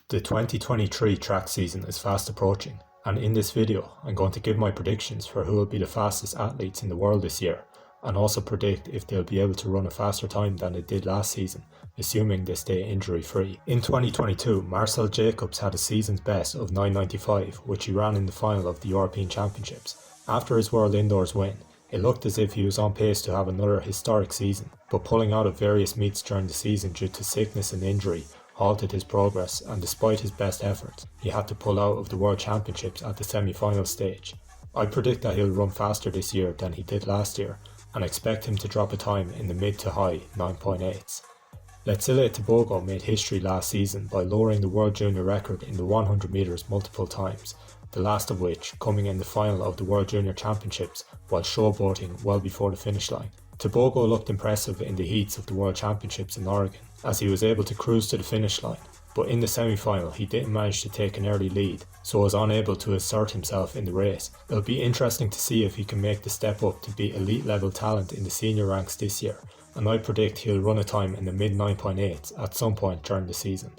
The 2023 track season is fast approaching, and in this video I'm going to give my predictions for who will be the fastest athletes in the world this year, and also predict if they'll be able to run a faster time than they did last season, assuming they stay injury free. In 2022, Marcel Jacobs had a season's best of 9.95, which he ran in the final of the European Championships. After his World Indoors win, it looked as if he was on pace to have another historic season, but pulling out of various meets during the season due to sickness and injury halted his progress, and despite his best efforts, he had to pull out of the World Championships at the semi-final stage. I predict that he'll run faster this year than he did last year, and expect him to drop a time in the mid to high 9.8s. Letsile Tebogo made history last season by lowering the World Junior record in the 100 metres multiple times, the last of which coming in the final of the World Junior Championships while showboating well before the finish line. Tebogo looked impressive in the heats of the World Championships in Oregon, as he was able to cruise to the finish line, but in the semi-final he didn't manage to take an early lead, so was unable to assert himself in the race. It'll be interesting to see if he can make the step up to be elite level talent in the senior ranks this year, and I predict he'll run a time in the mid 9.8s at some point during the season.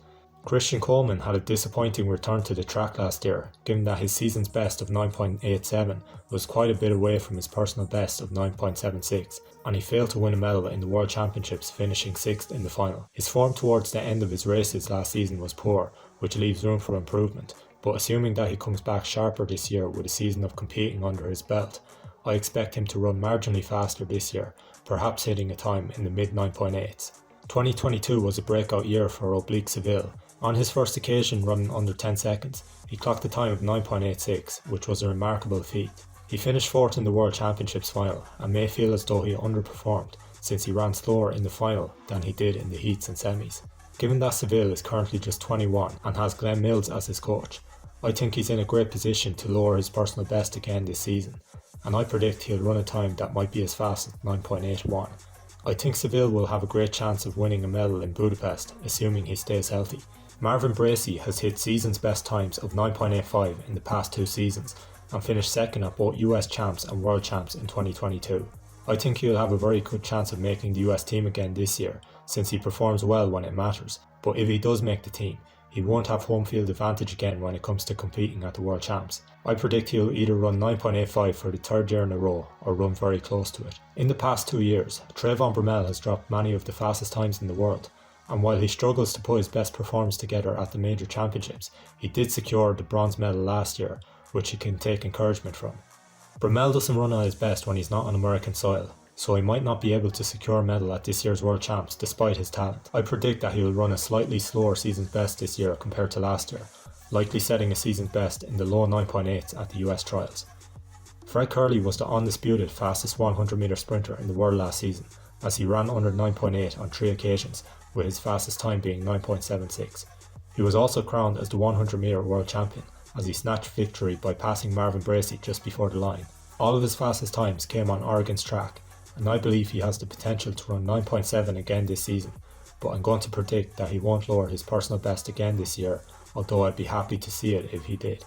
Coleman had a disappointing return to the track last year, given that his season's best of 9.87 was quite a bit away from his personal best of 9.76, and he failed to win a medal in the World Championships, finishing 6th in the final. His form towards the end of his races last season was poor, which leaves room for improvement, but assuming that he comes back sharper this year with a season of competing under his belt, I expect him to run marginally faster this year, perhaps hitting a time in the mid 9.8s. 2022 was a breakout year for Oblique Seville. On his first occasion running under 10 seconds, he clocked a time of 9.86, which was a remarkable feat. He finished 4th in the World Championships final, and may feel as though he underperformed since he ran slower in the final than he did in the heats and semis. Given that Seville is currently just 21 and has Glenn Mills as his coach, I think he's in a great position to lower his personal best again this season, and I predict he'll run a time that might be as fast as 9.81. I think Seville will have a great chance of winning a medal in Budapest, assuming he stays healthy. Marvin Bracy has hit season's best times of 9.85 in the past 2 seasons, and finished second at both US champs and world champs in 2022. I think he'll have a very good chance of making the US team again this year, since he performs well when it matters, but if he does make the team, he won't have home field advantage again when it comes to competing at the world champs. I predict he'll either run 9.85 for the 3rd year in a row, or run very close to it. In the past 2 years, Trayvon Bromell has dropped many of the fastest times in the world, and while he struggles to put his best performance together at the major championships, he did secure the bronze medal last year, which he can take encouragement from. Bromell doesn't run at his best when he's not on American soil, so he might not be able to secure a medal at this year's World Champs despite his talent. I predict that he will run a slightly slower season's best this year compared to last year, likely setting a season's best in the low 9.8s at the US trials. Carley was the undisputed fastest 100 metre sprinter in the world last season, as he ran under 9.8 on 3 occasions, with his fastest time being 9.76. He was also crowned as the 100 metre world champion, as he snatched victory by passing Marvin Bracy just before the line. All of his fastest times came on Oregon's track, and I believe he has the potential to run 9.7 again this season, but I'm going to predict that he won't lower his personal best again this year, although I'd be happy to see it if he did.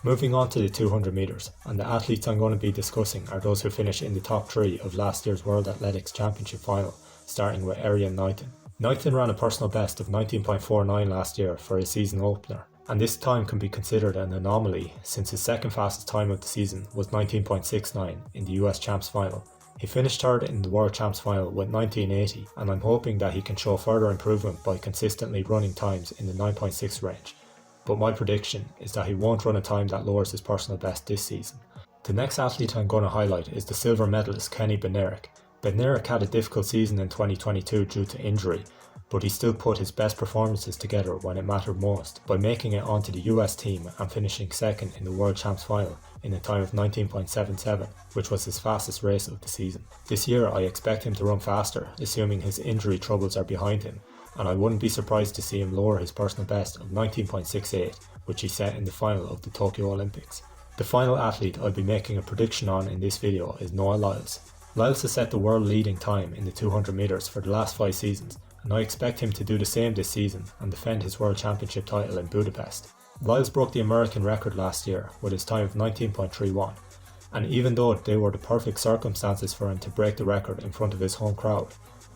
Moving on to the 200 metres, and the athletes I'm going to be discussing are those who finished in the top 3 of last year's World Athletics Championship final, starting with Arian Knighton. Knighton ran a personal best of 19.49 last year for his season opener, and this time can be considered an anomaly since his second fastest time of the season was 19.69 in the US Champs final. He finished 3rd in the World Champs final with 19.80, and I'm hoping that he can show further improvement by consistently running times in the 9.6 range, but my prediction is that he won't run a time that lowers his personal best this season. The next athlete I'm going to highlight is the silver medalist Kenny Bednarek. Bednarek had a difficult season in 2022 due to injury, but he still put his best performances together when it mattered most by making it onto the US team and finishing 2nd in the World Champs final in a time of 19.77, which was his fastest race of the season. This year I expect him to run faster, assuming his injury troubles are behind him, and I wouldn't be surprised to see him lower his personal best of 19.68, which he set in the final of the Tokyo Olympics. The final athlete I'll be making a prediction on in this video is Noah Lyles. Lyles has set the world leading time in the 200 metres for the last 5 seasons, and I expect him to do the same this season and defend his World Championship title in Budapest. Lyles broke the American record last year with his time of 19.31, and even though they were the perfect circumstances for him to break the record in front of his home crowd,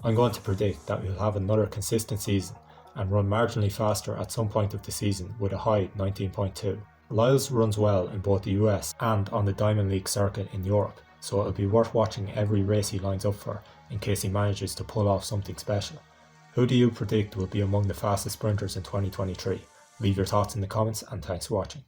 I'm going to predict that he'll have another consistent season and run marginally faster at some point of the season with a high 19.2. Lyles runs well in both the US and on the Diamond League circuit in Europe, so it'll be worth watching every race he lines up for in case he manages to pull off something special. Who do you predict will be among the fastest sprinters in 2023? Leave your thoughts in the comments and thanks for watching.